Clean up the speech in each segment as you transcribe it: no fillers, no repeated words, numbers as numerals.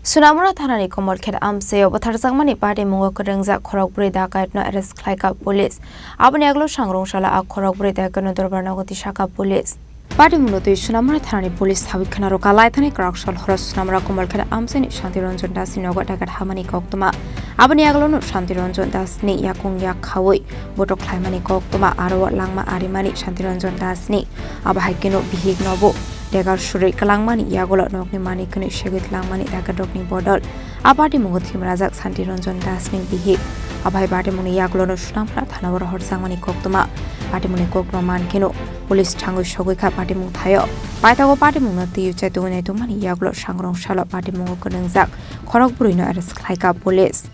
Sunamura Thanani Komolkhet Amse Obatharsangmani Party Mungo Kerengza Khorokburi Dakaitno Arrest Khlaika Police Abani Aglo Sangrongshalla A Khorokburi Dakano Dorbarnagoti Shaka Police Party Munoti Sunamura Thanani Police Havikhanaro Kalaithani Krakshol Horos Sunamura Komolkhet Amse ni Shantiranjan Das ni Nogot Dakat Hamani Koktoma Abani Aglo no Shantiranjan Das ni Yakung Yak Khawoi Botok Khlaimani Koktoma Aro Langma Arimani Shantiranjan Das ni Abahikeno Bihik Nobo Degar Shuri Kalangmani Yagola Nokni Mani Kuni Shegit Langmani Dagadokni Bodol Apati Mungothim Razak Santi Ranjan Dasning Bihik Abai Bati Muni Yagola no Shnampra Thanawar Horsangmani Koktoma Pati Muni Kokno Man Kino Police Changu Shogika Pati Mung Thayo Paitago Pati Mungati Chetune to Mani Yagola Shangrong Shala Pati Mungo Kerengzak Khorokburi no Arrest Khlaika Police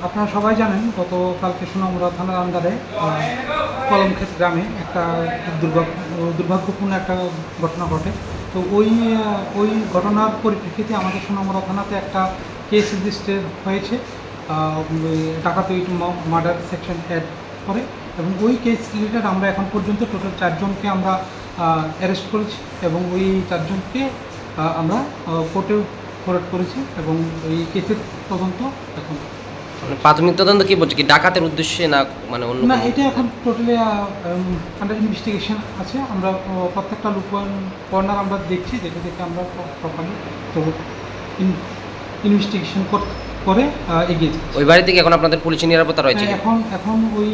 আপনারা সবাই জানেন গতকালকে সুনামুরা থানার আন্ডারে কলমক্ষেত গ্রামে একটা দুর্ভাগ্যপূর্ণ একটা ঘটনা ঘটে তো ওই ঘটনার পরিপ্রেক্ষিতে আমাদের সুনামুরা থানাতে একটা কেস রেজিস্টার হয়েছে ডাকাতি মার্ডার সেকশন অ্যাড করে এবং ওই কেস রিলেটেড আমরা এখন পর্যন্ত টোটাল 4 জনকে আমরা অ্যারেস্ট করেছি এবং ওই 4 জনকে আমরা কোর্টে ফরওয়ার্ড করেছি এবং এই কেসের তদন্ত এখন প্রাথমিক তদন্ত কি বলছে কি ডাকাতের উদ্দেশ্যে না মানে অন্য না এটা এখন টোটালি আন্ডার ইনভেস্টিগেশন আছে আমরা প্রত্যেকটা লুপন কর্নার আমরা দেখছি যেটা দেখে আমরা প্রপারলি তো ইনভেস্টিগেশন করে এগিয়ে যাচ্ছি ওই বাড়ি থেকে এখন আপনাদের পুলিশ নিরাপত্তা রয়েছে এখন ওই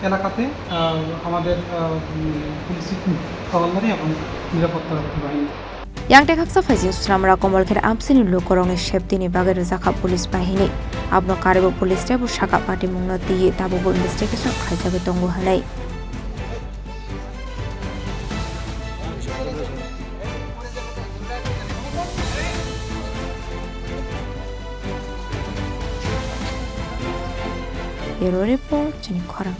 এলাকাতে আমাদের পুলিশ তহলদারি এবং নিরাপত্তা বাহিনী Yang Tekaksa Fazin Sunamura Komolkhet Amsini Lukorong Sheptini Bagar Zaka Police Bahini Abno Karibo Police Tabu Shaka Party Mungnoti Tabu Investigation Khajabe Tongu Halai Bureau Report Jenny Korang